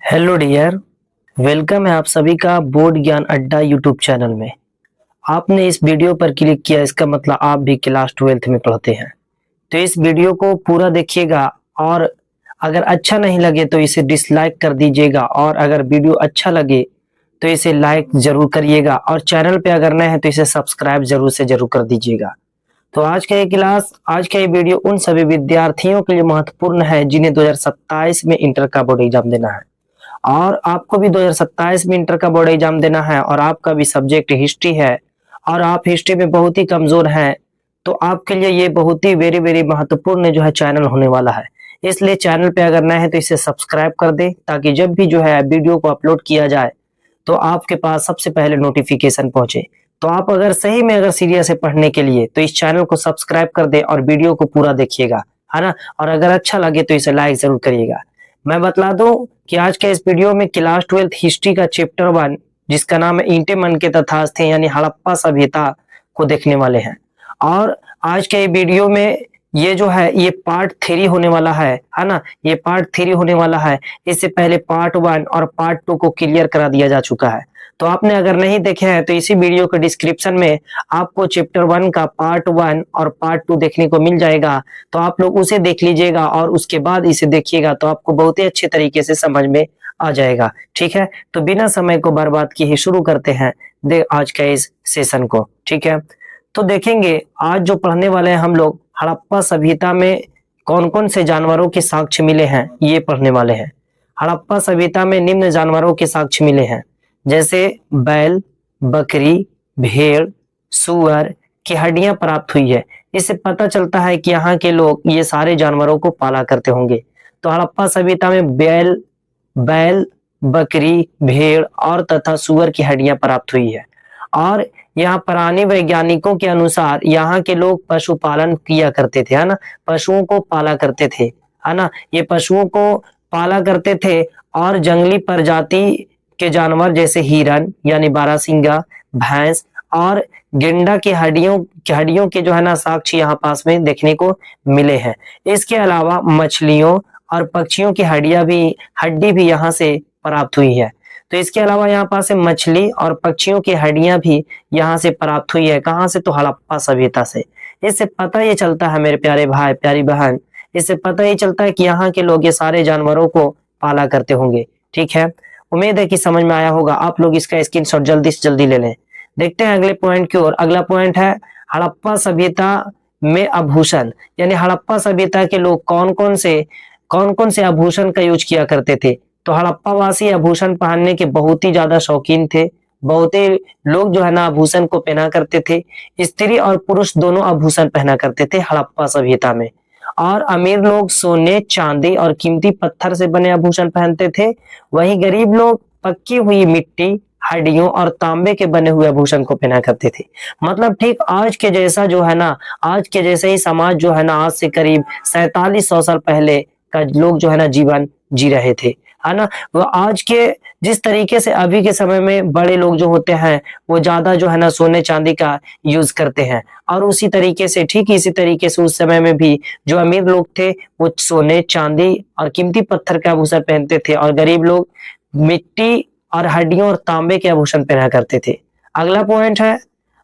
Hello dear. Welcome है आप सभी का बोर्ड ज्ञान अड्डा यूट्यूब चैनल में। आपने इस वीडियो पर क्लिक किया, इसका मतलब आप भी क्लास 12th में पढ़ते हैं। तो इस वीडियो को पूरा देखिएगा और अगर अच्छा नहीं लगे तो इसे डिसलाइक कर दीजिएगा, और अगर वीडियो अच्छा लगे तो इसे लाइक जरूर करिएगा, और चैनल पे अगर नए हैं तो इसे सब्सक्राइब जरूर कर दीजिएगा। तो आज का ये वीडियो उन सभी विद्यार्थियों के लिए महत्वपूर्ण है जिन्हें 2027 में इंटर का बोर्ड एग्जाम देना है, और आपको भी 2027 में इंटर का बोर्ड एग्जाम देना है, और आपका भी सब्जेक्ट हिस्ट्री है और आप हिस्ट्री में बहुत ही कमजोर हैं। तो आपके लिए ये बहुत ही वेरी वेरी महत्वपूर्ण जो है चैनल होने वाला है। इसलिए चैनल पे अगर नए हैं तो इसे सब्सक्राइब कर दे, ताकि जब भी जो है वीडियो को अपलोड किया जाए तो आपके पास सबसे पहले नोटिफिकेशन पहुंचे। तो आप अगर सही में अगर सीरियस है पढ़ने के लिए तो इस चैनल को सब्सक्राइब कर दे और वीडियो को पूरा देखिएगा, है ना। और अगर अच्छा लगे तो इसे लाइक जरूर करिएगा। मैं बतला दूं कि आज के इस वीडियो में क्लास 12th हिस्ट्री का चैप्टर 1, जिसका नाम है ईंटे मन के तथास्थ यानी हड़प्पा सभ्यता को देखने वाले हैं। और आज के वीडियो में ये जो है ये पार्ट 3 होने वाला है ना। ये पार्ट 3 होने वाला है। इससे पहले पार्ट 1 और पार्ट 2 को क्लियर करा दिया जा चुका है। तो आपने अगर नहीं देखे हैं तो इसी वीडियो के डिस्क्रिप्शन में आपको चैप्टर 1 का पार्ट 1 और पार्ट 2 देखने को मिल जाएगा। तो आप लोग उसे देख लीजिएगा और उसके बाद इसे देखिएगा, तो आपको बहुत ही अच्छे तरीके से समझ में आ जाएगा। ठीक है, तो बिना समय को बर्बाद किए शुरू करते हैं आज का इस सेशन को। ठीक है, तो देखेंगे आज जो पढ़ने वाले हैं हम लोग, हड़प्पा सभ्यता में कौन कौन से जानवरों के साक्ष्य मिले हैं ये पढ़ने वाले हैं। हड़प्पा सभ्यता में निम्न जानवरों के साक्ष्य मिले हैं, जैसे बैल, बकरी, भेड़, सुअर की हड्डियां प्राप्त हुई है। इससे पता चलता है कि यहाँ के लोग ये सारे जानवरों को पाला करते होंगे। तो हड़प्पा सभ्यता में बैल, बकरी, भेड़ और तथा सुअर की हड्डियां प्राप्त हुई है। और यहाँ पुराने वैज्ञानिकों के अनुसार यहाँ के लोग पशुपालन किया करते थे, है ना। पशुओं को पाला करते थे, है ना। ये पशुओं को पाला करते थे और जंगली प्रजाति के जानवर जैसे हिरन यानी बारहसिंगा, भैंस और गेंडा की हड्डियों के जो है ना साक्ष्य यहाँ पास में देखने को मिले हैं। इसके अलावा मछलियों और पक्षियों की हड्डी भी यहाँ से प्राप्त हुई है। तो इसके अलावा यहाँ पास से मछली और पक्षियों की हड्डियां भी यहाँ से प्राप्त हुई है। कहाँ से? तो हड़प्पा सभ्यता से। इससे पता ये चलता है मेरे प्यारे भाई प्यारी बहन, इससे पता ये चलता है कि यहाँ के लोग ये सारे जानवरों को पाला करते होंगे। ठीक है, उम्मीद है कि समझ में आया होगा। आप लोग इसका स्क्रीनशॉट जल्दी से जल्दी ले लें। देखते हैं अगले पॉइंट की ओर। अगला पॉइंट है हड़प्पा सभ्यता में आभूषण, यानी हड़प्पा सभ्यता के लोग कौन कौन से आभूषण का यूज किया करते थे। तो हड़प्पा वासी आभूषण पहनने के बहुत ही ज्यादा शौकीन थे। बहुत ही लोग जो है ना आभूषण को पहना करते थे। स्त्री और पुरुष दोनों आभूषण पहना करते थे हड़प्पा सभ्यता में। और अमीर लोग सोने, चांदी और कीमती पत्थर से बने आभूषण पहनते थे। वहीं गरीब लोग पक्की हुई मिट्टी, हड्डियों और तांबे के बने हुए आभूषण को पहना करते थे। मतलब ठीक आज के जैसा जो है ना, आज के जैसे ही समाज जो है ना, आज से करीब 4700 साल पहले का लोग जो है ना जीवन जी रहे थे, है ना। वो आज के जिस तरीके से अभी के समय में बड़े लोग जो होते हैं वो ज्यादा जो है ना सोने चांदी का यूज करते हैं, और उसी तरीके से ठीक इसी तरीके से उस समय में भी जो अमीर लोग थे वो सोने, चांदी और कीमती पत्थर के आभूषण पहनते थे, और गरीब लोग मिट्टी और हड्डियों और तांबे के आभूषण पहना करते थे। अगला पॉइंट है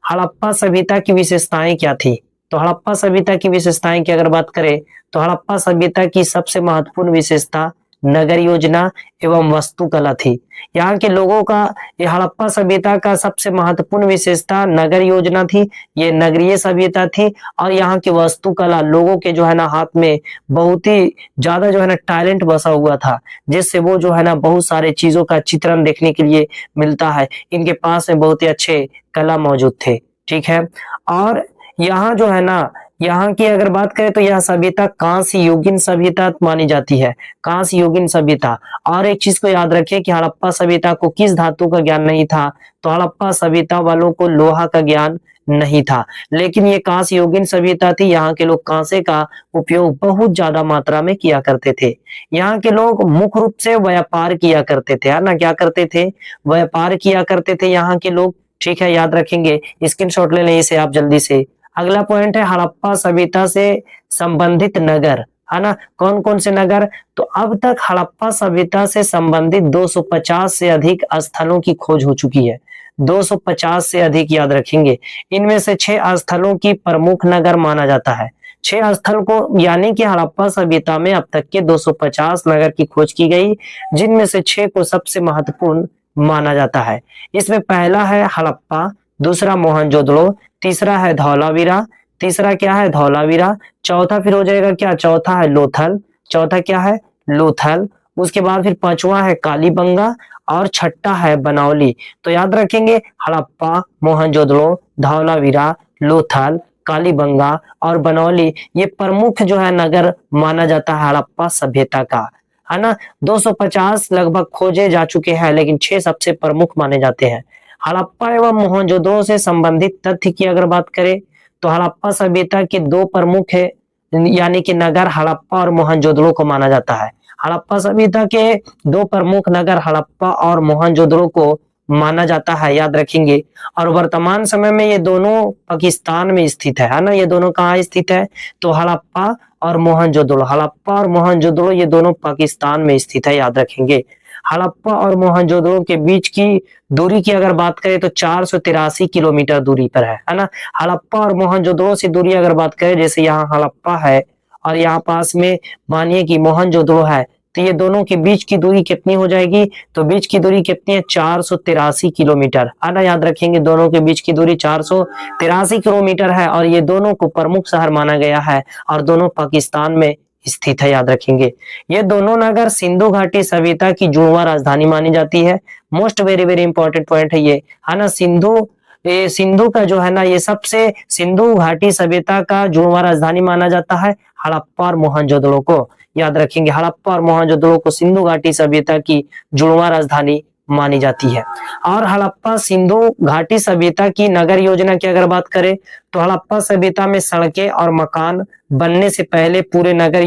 हड़प्पा सभ्यता की विशेषताएं क्या थी। तो हड़प्पा सभ्यता की विशेषताएं की अगर बात करें तो हड़प्पा सभ्यता की सबसे महत्वपूर्ण विशेषता नगर योजना एवं वास्तुकला थी। यहाँ के लोगों का ये हड़प्पा सभ्यता का सबसे महत्वपूर्ण विशेषता नगर योजना थी, ये नगरीय सभ्यता थी। और यहाँ की वास्तुकला, लोगों के जो है ना हाथ में बहुत ही ज्यादा जो है ना टैलेंट बसा हुआ था, जिससे वो जो है ना बहुत सारे चीजों का चित्रण देखने के लिए मिलता है। इनके पास में बहुत ही अच्छे कला मौजूद थे। ठीक है, और यहाँ जो है ना, यहाँ की अगर बात करें तो यह सभ्यता कांस्य युगीन सभ्यता मानी जाती है। कांस्य युगीन सभ्यता। और एक चीज को याद रखें कि हड़प्पा सभ्यता को किस धातु का ज्ञान नहीं था। तो हड़प्पा सभ्यता वालों को लोहा का ज्ञान नहीं था, लेकिन ये कांस्य युगीन सभ्यता थी। यहाँ के लोग कांसे का उपयोग बहुत ज्यादा मात्रा में किया करते थे। यहाँ के लोग मुख्य रूप से व्यापार किया करते थे, है ना। क्या करते थे? व्यापार किया करते थे यहाँ के लोग। ठीक है, याद रखेंगे, स्क्रीनशॉट ले लें इसे आप जल्दी से। अगला पॉइंट है हड़प्पा सभ्यता से संबंधित नगर। है ना। कौन कौन से नगर? तो अब तक हड़प्पा सभ्यता से संबंधित 250 से अधिक स्थलों की खोज हो चुकी है। 250 से अधिक, याद रखेंगे। इनमें से 6 स्थलों की प्रमुख नगर माना जाता है। 6 स्थल को, यानी कि हड़प्पा सभ्यता में अब तक के 250 नगर की खोज की गई, जिनमें से 6 को सबसे महत्वपूर्ण माना जाता है। इसमें पहला है हड़प्पा, दूसरा मोहनजोदड़ो, तीसरा है धौलावीरा, तीसरा क्या है? धौलावीरा। चौथा फिर हो जाएगा क्या? चौथा है लोथल। चौथा क्या है? लोथल। उसके बाद फिर पांचवा है कालीबंगा और छठा है बनौली। तो याद रखेंगे, हड़प्पा, मोहनजोदड़ो, धौलावीरा, लोथल, कालीबंगा और बनौली, ये प्रमुख जो है नगर माना जाता है हड़प्पा सभ्यता का, है ना। 250 लगभग खोजे जा चुके हैं, लेकिन 6 सबसे प्रमुख माने जाते हैं। हड़प्पा एवं मोहनजोदड़ो से संबंधित तथ्य की अगर बात करें तो हड़प्पा सभ्यता के 2 प्रमुख है, यानी कि नगर हड़प्पा और मोहनजोदड़ो को माना जाता है। हड़प्पा सभ्यता के 2 प्रमुख नगर हड़प्पा और मोहनजोदड़ो को माना जाता है, याद रखेंगे। और वर्तमान समय में ये दोनों पाकिस्तान में स्थित है ना। ये दोनों कहाँ स्थित है? तो हड़प्पा और मोहनजोदड़ो, हड़प्पा और मोहनजोदड़ो ये दोनों पाकिस्तान में स्थित है, याद रखेंगे। हड़प्पा और मोहनजोदड़ो के बीच की दूरी की अगर बात करें तो 483 किलोमीटर दूरी पर है ना। हड़प्पा और मोहनजोदड़ो से दूरी अगर बात करें, जैसे यहाँ हड़प्पा है और यहाँ पास में मानिए कि मोहनजोदड़ो है, तो ये दोनों के बीच की दूरी कितनी हो जाएगी? तो बीच की दूरी कितनी है? 483 किलोमीटर, है ना। याद रखेंगे, दोनों के बीच की दूरी 483 किलोमीटर है और ये दोनों को प्रमुख शहर माना गया है और दोनों पाकिस्तान में स्थित है, याद रखेंगे। ये दोनों नगर सिंधु घाटी सभ्यता की जुड़वा राजधानी मानी जाती है। Most very very important point है ये, है ना। सिंधु का जो है ना, ये सबसे सिंधु घाटी सभ्यता का जुड़वा राजधानी माना जाता है हड़प्पा और मोहनजोदड़ो को, याद रखेंगे। हड़प्पा और मोहनजोदड़ो को सिंधु घाटी सभ्यता की जुड़वा राजधानी मानी जाती है। और हड़प्पा सिंधु घाटी सभ्यता की नगर योजना की अगर बात करें तो हड़प्पा सभ्यता में सड़कें और मकान बनने से पहले पूरे नगर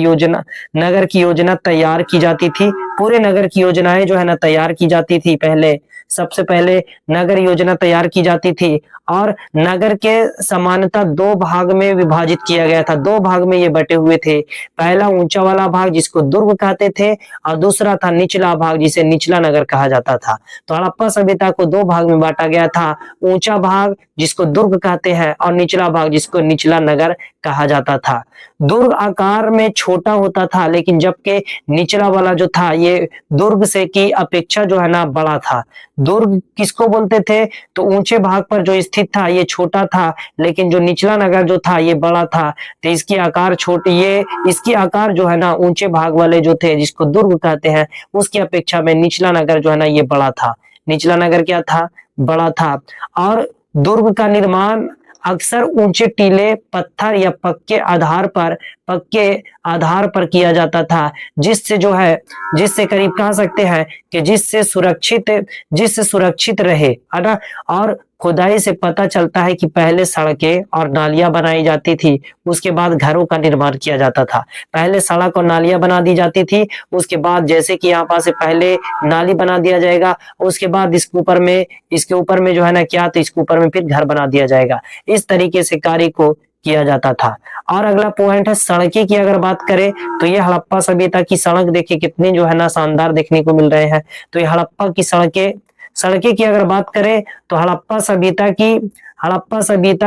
की योजना तैयार की जाती थी। पूरे नगर की योजनाएं जो है ना तैयार की जाती थी। पहले सबसे पहले नगर योजना तैयार की जाती थी और नगर के समानता 2 भाग में विभाजित किया गया था। 2 भाग में ये बटे हुए थे। पहला ऊंचा वाला भाग जिसको दुर्ग कहते थे और दूसरा था निचला भाग जिसे निचला नगर कहा जाता था। तो हड़प्पा सभ्यता को 2 भाग में बांटा गया था, ऊंचा भाग जिसको दुर्ग कहते हैं और निचला भाग जिसको निचला नगर कहा जाता था। दुर्ग आकार में छोटा होता था, लेकिन जबकि निचला वाला जो था ये दुर्ग से की अपेक्षा जो है ना बड़ा था। दुर्ग किसको बोलते थे? तो ऊंचे भाग पर जो स्थित था ये छोटा था, लेकिन जो निचला नगर जो था ये बड़ा था। तो इसकी आकार इसकी आकार जो है ना ऊंचे भाग वाले जो थे जिसको दुर्ग कहते हैं उसकी अपेक्षा में निचला नगर जो है ना ये बड़ा था। निचला नगर क्या था? बड़ा था। और दुर्ग का निर्माण अक्सर ऊंचे टीले, पत्थर या पक्के आधार पर किया जाता था, जिससे करीब कह सकते हैं कि जिससे सुरक्षित रहे, है ना। और खुदाई से पता चलता है कि पहले सड़कें और नालियां बनाई जाती थी, उसके बाद घरों का निर्माण किया जाता था। पहले सड़क और नालियां बना दी जाती थी, उसके बाद जैसे कि यहाँ पास से पहले नाली बना दिया जाएगा, उसके बाद इसके ऊपर में जो है ना क्या, तो इसके ऊपर में फिर घर बना दिया जाएगा। इस तरीके से कार्य को किया जाता था। और अगला पॉइंट है सड़कें की अगर बात करें तो ये हड़प्पा सभ्यता की सड़क देखिए कितनी जो है ना शानदार देखने को मिल रहे हैं। तो ये हड़प्पा की सड़कें की अगर बात करें तो हड़प्पा सभ्यता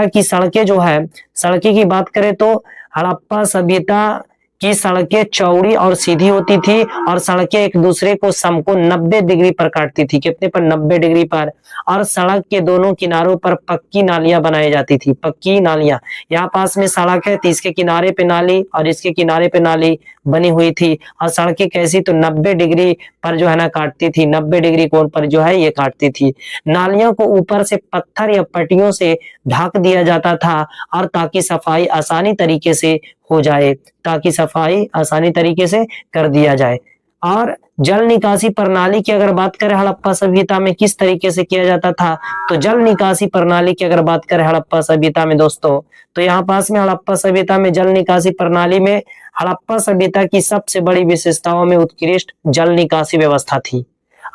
की सड़कें जो है, सड़कें की बात करें तो हड़प्पा सभ्यता की सड़कें चौड़ी और सीधी होती थी और सड़कें एक दूसरे को समकोण 90 डिग्री पर काटती थी। कितने पर? 90 डिग्री पर। और सड़क के दोनों किनारों पर पक्की नालियां बनाई जाती थी। पक्की नालियां, यहाँ पास में सड़क है तो इसके किनारे पे नाली और इसके किनारे पे नाली बनी हुई थी। और सड़कें कैसी? तो 90 डिग्री पर जो है ना काटती थी, 90 डिग्री कोण पर जो है ये काटती थी। नालियों को ऊपर से पत्थर या पट्टियों से ढक दिया जाता था और ताकि सफाई आसानी तरीके से हो जाए, ताकि सफाई आसानी तरीके से कर दिया जाए। और जल निकासी प्रणाली की अगर बात करें हड़प्पा सभ्यता में किस तरीके से किया जाता था, तो जल निकासी प्रणाली की अगर बात करें हड़प्पा सभ्यता में दोस्तों, तो यहाँ पास में हड़प्पा सभ्यता में जल निकासी प्रणाली में हड़प्पा सभ्यता की सबसे बड़ी विशेषताओं में उत्कृष्ट जल निकासी व्यवस्था थी।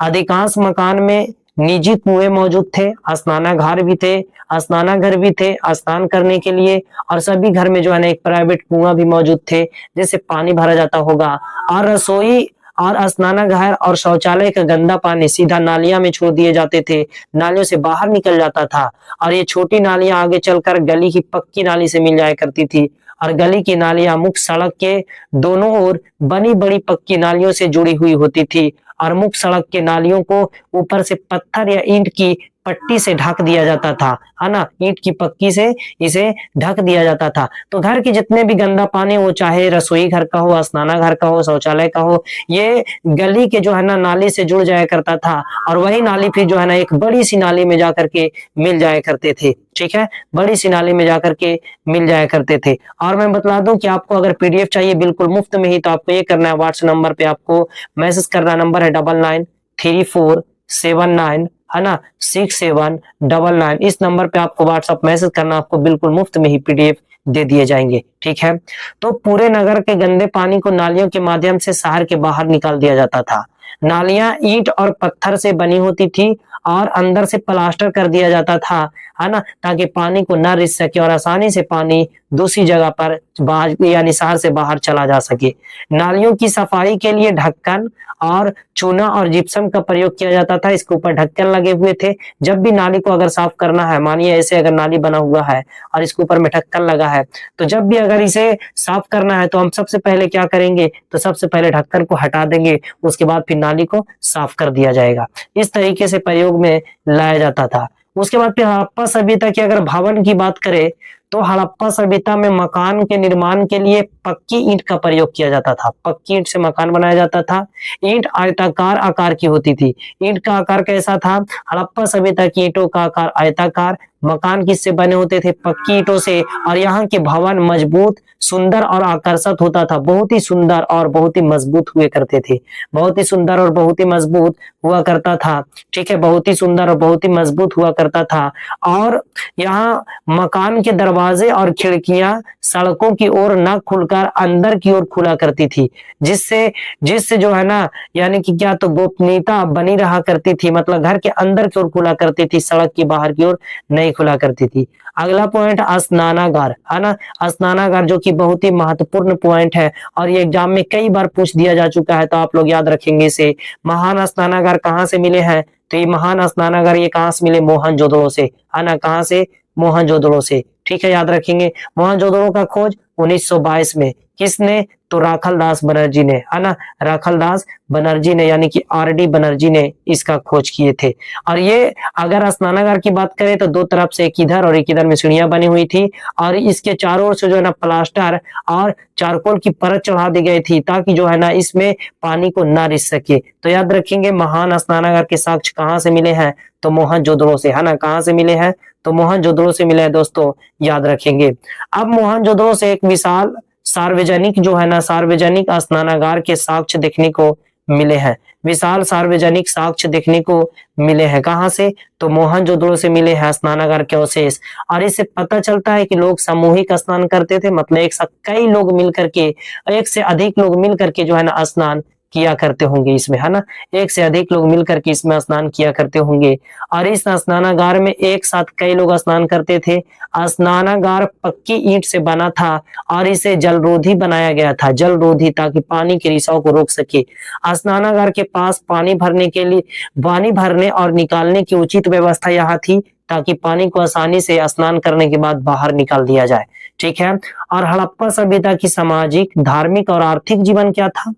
अधिकांश मकान में निजी कुएं मौजूद थे, स्नानागार भी थे, स्नानागार भी थे स्नान करने के लिए, और सभी घर में जो है ना एक प्राइवेट कुआं भी मौजूद थे जिससे पानी भरा जाता होगा। और रसोई और स्नानागार और शौचालय का गंदा पानी सीधा नालियां में छोड़ दिए जाते थे, नालियों से बाहर निकल जाता था, और ये छोटी नालियां आगे चलकर गली की पक्की नाली से मिल जाया करती थी, और गली की नालियां मुख्य सड़क के दोनों ओर बनी बड़ी पक्की नालियों से जुड़ी हुई होती थी, और मुख्य सड़क के नालियों को ऊपर से पत्थर या ईंट की पट्टी से ढक दिया जाता था, है ना, ईंट की पक्की से इसे ढक दिया जाता था। तो घर के जितने भी गंदा पानी, वो चाहे रसोई घर का हो, स्नानागार का हो, शौचालय का हो, ये गली के जो है ना नाली से जुड़ जाया करता था, और वही नाली फिर जो है ना एक बड़ी सी नाली में जाकर के मिल जाया करते थे। ठीक है, बड़ी सी नाली में जाकर के मिल जाया करते थे। और मैं बता दूं कि आपको अगर पीडीएफ चाहिए बिल्कुल मुफ्त में ही, तो आपको ये करना है, व्हाट्सएप नंबर पे आपको मैसेज करना, नंबर है 993479, है ना, 6799। इस नंबर पे आपको व्हाट्सएप मैसेज करना, आपको बिल्कुल मुफ्त में ही पीडीएफ दे दिए जाएंगे। ठीक है, तो पूरे नगर के गंदे पानी को नालियों के माध्यम से शहर के बाहर निकाल दिया जाता था। नालियां ईंट और पत्थर से बनी होती थी और अंदर से प्लास्टर कर दिया जाता था, है ना, ताकि पानी को न रिस सके और आसानी से पानी दूसरी जगह पर बाहर यानी शहर से बाहर चला जा सके। नालियों की सफाई के लिए ढक्कन और चूना और जिप्सम का प्रयोग किया जाता था। इसके ऊपर ढक्कन लगे हुए थे। जब भी नाली को अगर साफ करना है, मानिए ऐसे अगर नाली बना हुआ है और इसके ऊपर में ढक्कन लगा है, तो जब भी अगर इसे साफ करना है तो हम सबसे पहले क्या करेंगे, तो सबसे पहले ढक्कन को हटा देंगे, उसके बाद फिर नाली को साफ कर दिया जाएगा। इस तरीके से प्रयोग में लाया जाता था। उसके बाद फिर हड़प्पा सभ्यता की अगर भवन की बात करें, तो हड़प्पा सभ्यता में मकान के निर्माण के लिए पक्की ईंट का प्रयोग किया जाता था। पक्की ईंट से मकान बनाया जाता था। ईंट आयताकार आकार की होती थी। ईंट का आकार कैसा था? हड़प्पा सभ्यता की ईंटों का आकार आयताकार। मकान किससे बने होते थे? पक्की ईंटों से। और यहाँ के भवन मजबूत, सुंदर और आकर्षक होता था। बहुत ही सुंदर और बहुत ही मजबूत हुए करते थे। बहुत ही सुंदर और बहुत ही मजबूत हुआ करता था। ठीक है, बहुत ही सुंदर और बहुत ही मजबूत हुआ करता था। और यहाँ मकान के दरवाजे और खिड़कियां सड़कों की ओर न खुलकर अंदर की ओर खुला करती थी, जिससे जिससे जो है ना, यानी कि क्या, तो गोपनीयता बनी रहा करती थी। मतलब घर के अंदर की ओर खुला करती थी, सड़क की बाहर की ओर नहीं खुला करती थी। अगला पॉइंट स्नानागार, है ना। स्नानागार जो कि बहुत ही महत्वपूर्ण पॉइंट है और ये एग्जाम में कई बार पूछ दिया जा चुका है, तो आप लोग याद रखेंगे इसे। महान स्नानागार कहाँ से मिले हैं? तो ये महान स्नानागार ये कहाँ से मिले? मोहनजोदड़ो से, है ना। कहाँ से? मोहनजोदड़ो से। ठीक है, याद रखेंगे। मोहनजोदड़ो का खोज 1922 में किसने? तो राखलदास बनर्जी ने, है ना। राखलदास बनर्जी ने, यानी कि आरडी बनर्जी ने इसका खोज किए थे। और ये अगर स्नानागार की बात करें तो दो तरफ से, एक इधर और एक इधर में सीढ़ियां बनी हुई थी, और इसके चारों ओर से जो है ना प्लास्टर और चारकोल की परत चढ़ा दी गई थी, ताकि जो है ना इसमें पानी को ना रिस सके। तो याद रखेंगे, महान स्नानागार के साक्ष्य कहाँ से मिले हैं? तो मोहनजोदड़ो से, है ना। कहाँ से मिले हैं? तो मोहनजोदड़ो से मिले हैं दोस्तों, याद रखेंगे। अब मोहनजोदड़ो से एक विशाल सार्वजनिक जो है ना, सार्वजनिक स्नानागार के साक्ष्य देखने को मिले हैं। विशाल सार्वजनिक साक्ष्य देखने को मिले हैं। कहाँ से? तो मोहनजोदड़ो से मिले हैं स्नानागार के अवशेष। और इससे पता चलता है कि लोग सामूहिक स्नान करते थे, मतलब एक साथ कई लोग मिल करके, एक से अधिक लोग मिल करके जो है ना स्नान किया करते होंगे इसमें, है ना। एक से अधिक लोग मिलकर के इसमें स्नान किया करते होंगे। और इस स्नानागार में एक साथ कई लोग स्नान करते थे। स्नानागार पक्की ईंट से बना था और इसे जलरोधी बनाया गया था, जलरोधी, ताकि पानी के रिसाव को रोक सके। स्नानागार के पास पानी भरने और निकालने की उचित व्यवस्था यहाँ थी, ताकि पानी को आसानी से स्नान करने के बाद बाहर निकाल दिया जाए। ठीक है। और हड़प्पा सभ्यता की सामाजिक, धार्मिक और आर्थिक जीवन क्या था?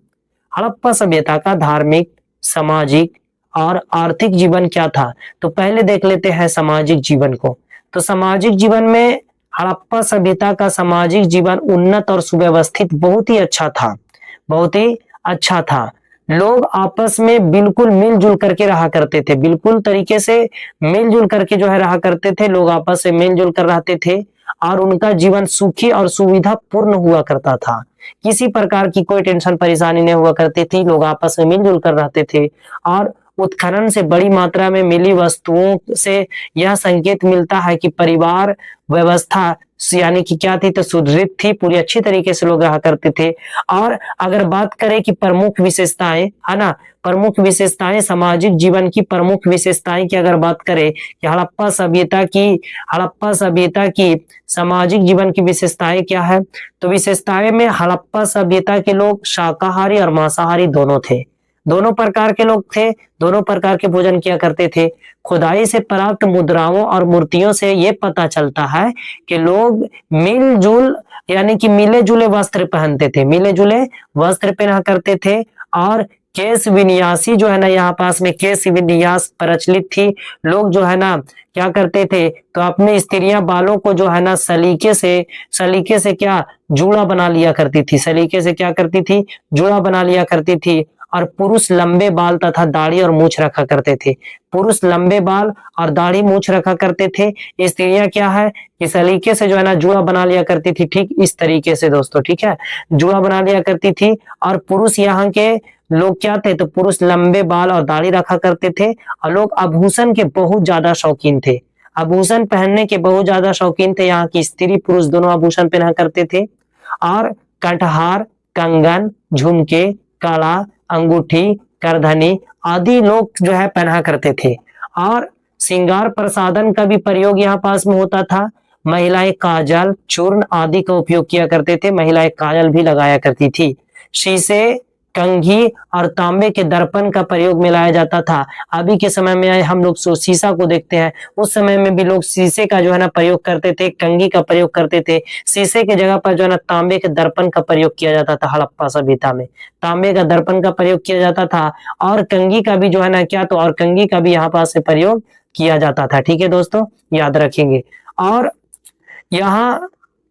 हड़प्पा सभ्यता का धार्मिक, सामाजिक और आर्थिक जीवन क्या था? तो पहले देख लेते हैं सामाजिक जीवन को। तो सामाजिक जीवन में हड़प्पा सभ्यता का सामाजिक जीवन उन्नत और सुव्यवस्थित बहुत ही अच्छा था, बहुत ही अच्छा था। लोग आपस में बिल्कुल मिलजुल करके रहा करते थे, बिल्कुल तरीके से मिलजुल करके जो है रहा करते थे। लोग आपस में मिलजुल कर रहते थे और उनका जीवन सुखी और सुविधा पूर्ण हुआ करता था। किसी प्रकार की कोई टेंशन परेशानी नहीं हुआ करती थी। लोग आपस में मिलजुल कर रहते थे। और उत्खनन से बड़ी मात्रा में मिली वस्तुओं से यह संकेत मिलता है कि परिवार व्यवस्था यानी कि क्या थी, तो सुदृढ़ थी, पूरी अच्छी तरीके से लोग रहा करते थे। और अगर बात करें कि प्रमुख विशेषताएं, है ना, प्रमुख विशेषताएं, सामाजिक जीवन की प्रमुख विशेषताएं की अगर बात करें कि हड़प्पा सभ्यता की सामाजिक जीवन की विशेषताएं क्या है, तो विशेषताएं में हड़प्पा सभ्यता के लोग शाकाहारी और मांसाहारी दोनों थे, दोनों प्रकार के लोग थे, दोनों प्रकार के भोजन किया करते थे। खुदाई से प्राप्त मुद्राओं और मूर्तियों से ये पता चलता है कि लोग मिलजुल यानी कि मिले जुले वस्त्र पहनते थे, मिले जुले वस्त्र पहना करते थे। और केश विन्यासी जो है ना, यहाँ पास में केश विन्यास प्रचलित थी। लोग जो है ना क्या करते थे, तो अपने स्त्रियां बालों को जो है ना सलीके से क्या जूड़ा बना लिया करती थी, सलीके से क्या करती थी, जूड़ा बना लिया करती थी। और पुरुष लंबे बाल तथा दाढ़ी और मूछ रखा करते थे, पुरुष लंबे बाल और दाढ़ी मूछ रखा करते थे। स्त्रियां क्या है कि सलीके से जो है ना जूड़ा बना लिया करती थी, ठीक इस तरीके से दोस्तों, ठीक है, जूड़ा बना लिया करती थी। और पुरुष यहाँ के लोग क्या थे, तो पुरुष लंबे बाल और दाढ़ी रखा करते थे। और लोग आभूषण के बहुत ज्यादा शौकीन थे, आभूषण पहनने के बहुत ज्यादा शौकीन थे। यहाँ की स्त्री पुरुष दोनों आभूषण पहना करते थे। और कंठहार, कंगन, झुमके, कड़ा, अंगूठी, करधनी आदि लोग जो है पहना करते थे। और श्रृंगार प्रसाधन का भी प्रयोग यहाँ पास में होता था। महिलाएं काजल, चूर्ण आदि का उपयोग किया करते थे, महिलाएं काजल भी लगाया करती थी। शीशे, कंघी और तांबे के दर्पण का प्रयोग में लाया जाता था। अभी के समय में हम लोग शीशा को देखते हैं, उस समय में भी लोग शीशे का जो है ना प्रयोग करते थे, कंघी का प्रयोग करते थे। शीशे की जगह पर जो है ना तांबे के दर्पण का प्रयोग किया जाता था। हड़प्पा सभ्यता में तांबे का दर्पण का प्रयोग किया जाता था। और कंघी का भी जो है ना क्या, तो और कंघी का भी यहाँ पास से प्रयोग किया जाता था। ठीक है दोस्तों, याद रखेंगे। और यहाँ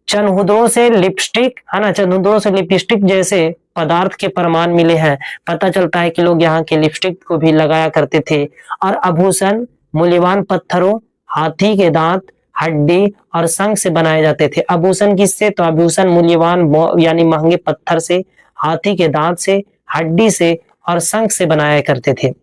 चंदुद्रों से लिपस्टिक, है ना, चंदुद्रों से लिपस्टिक जैसे पदार्थ के प्रमाण मिले हैं। पता चलता है कि लोग यहाँ के लिपस्टिक को भी लगाया करते थे। और आभूषण मूल्यवान पत्थरों, हाथी के दांत, हड्डी और शंख से बनाए जाते थे। आभूषण किससे, तो आभूषण मूल्यवान यानी महंगे पत्थर से, हाथी के दांत से, हड्डी से और शंख से बनाया करते थे।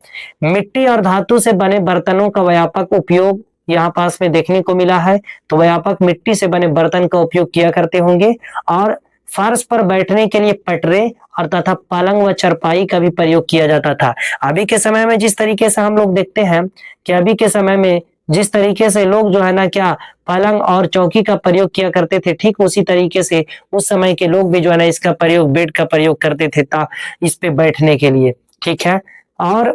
मिट्टी और धातु से बने बर्तनों का व्यापक उपयोग यहाँ पास में देखने को मिला है। तो व्यापक मिट्टी से बने बर्तन का उपयोग किया करते होंगे। और फर्श पर बैठने के लिए पटरे और तथा पलंग व चरपाई का भी प्रयोग किया जाता था। अभी के समय में जिस तरीके से हम लोग देखते हैं कि अभी के समय में जिस तरीके से लोग जो है ना क्या पलंग और चौकी का प्रयोग किया करते थे, ठीक उसी तरीके से उस समय के लोग भी जो है ना इसका प्रयोग, बेड का प्रयोग करते थे इस पे बैठने के लिए। ठीक है। और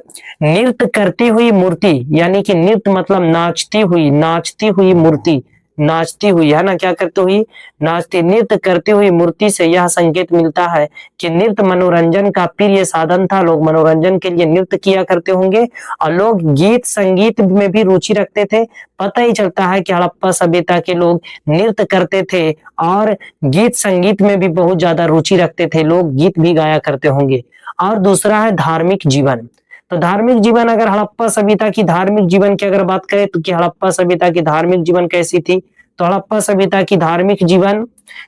नृत्य करती हुई मूर्ति, यानी कि नृत्य मतलब नाचती हुई मूर्ति, नाचती हुई, है ना, क्या करती हुई, नाचती, नृत्य करती हुई मूर्ति से यह संकेत मिलता है कि नृत्य मनोरंजन का प्रिय साधन था। लोग मनोरंजन के लिए नृत्य किया करते होंगे। और लोग गीत संगीत में भी रुचि रखते थे। पता ही चलता है कि हड़प्पा सभ्यता के लोग नृत्य करते थे और गीत संगीत में भी बहुत ज्यादा रुचि रखते थे, लोग गीत भी गाया करते होंगे। और दूसरा है धार्मिक जीवन। तो धार्मिक जीवन, अगर हड़प्पा सभ्यता की धार्मिक जीवन की अगर बात करें तो कि हड़प्पा सभ्यता की धार्मिक जीवन कैसी थी, तो हड़प्पा सभ्यता की धार्मिक जीवन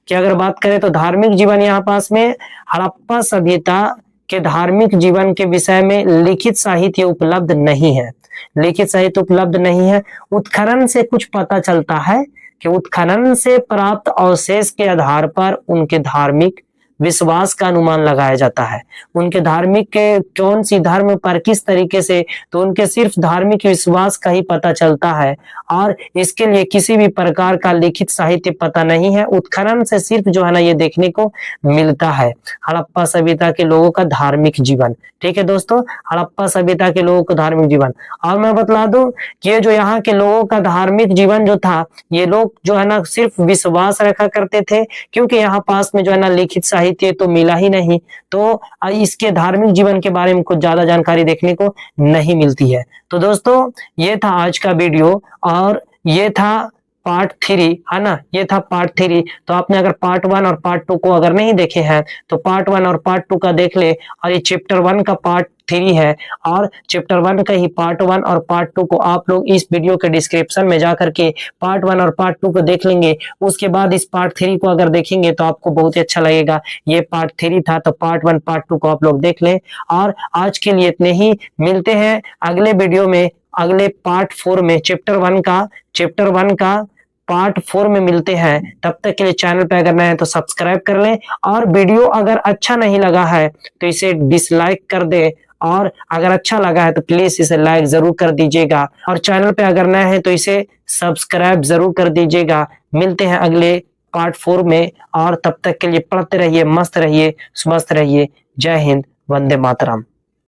की अगर बात करें तो धार्मिक जीवन यहाँ पास में हड़प्पा सभ्यता के धार्मिक जीवन के विषय में लिखित साहित्य उपलब्ध नहीं है, लिखित साहित्य उपलब्ध नहीं है। उत्खनन से कुछ पता चलता है कि उत्खनन से प्राप्त अवशेष के आधार पर उनके धार्मिक विश्वास का अनुमान लगाया जाता है। उनके धार्मिक के कौन सी धर्म पर किस तरीके से, तो उनके सिर्फ धार्मिक विश्वास का ही पता चलता है। और इसके लिए किसी भी प्रकार का लिखित साहित्य पता नहीं है। उत्खनन से सिर्फ जो है ना ये देखने को मिलता है हड़प्पा सभ्यता के लोगों का धार्मिक जीवन। ठीक है दोस्तों, हड़प्पा सभ्यता के लोगों का धार्मिक जीवन। और मैं बतला दूं कि ये जो यहाँ के लोगों का धार्मिक जीवन जो था, ये लोग जो है ना सिर्फ विश्वास रखा करते थे, क्योंकि यहाँ पास में जो है ना लिखित साहित्य तो मिला ही नहीं, तो इसके धार्मिक जीवन के बारे में कुछ ज्यादा जानकारी देखने को नहीं मिलती है। तो दोस्तों ये था आज का वीडियो और ये था पार्ट 3, है ना, ये था पार्ट 3। तो आपने अगर पार्ट 1 और पार्ट 2 को अगर नहीं देखे हैं तो पार्ट 1 और पार्ट 2 का देख ले। और ये चैप्टर 1 का पार्ट 3 है और चैप्टर 1 का ही पार्ट 1 और पार्ट 2 को आप लोग इस वीडियो के डिस्क्रिप्शन में जाकर के पार्ट 1 और पार्ट 2 को देख लेंगे। उसके बाद इस पार्ट 3 को अगर देखेंगे तो आपको बहुत ही अच्छा लगेगा। ये पार्ट 3 था, तो पार्ट 1 पार्ट 2 को आप लोग देख लें। और आज के लिए इतने ही, मिलते हैं अगले वीडियो में, अगले पार्ट 4 में चैप्टर 1 का पार्ट 4 में मिलते हैं। तब तक के लिए चैनल पे अगर नए हैं तो सब्सक्राइब कर लें, और वीडियो अगर अच्छा नहीं लगा है तो इसे डिसलाइक कर दें, और अगर अच्छा लगा है तो प्लीज इसे लाइक जरूर कर दीजिएगा, और चैनल पे अगर नए हैं तो इसे सब्सक्राइब जरूर कर दीजिएगा। मिलते हैं अगले पार्ट 4 में, और तब तक के लिए पढ़ते रहिए, मस्त रहिए, स्वस्थ रहिए। जय हिंद, वंदे मातरम।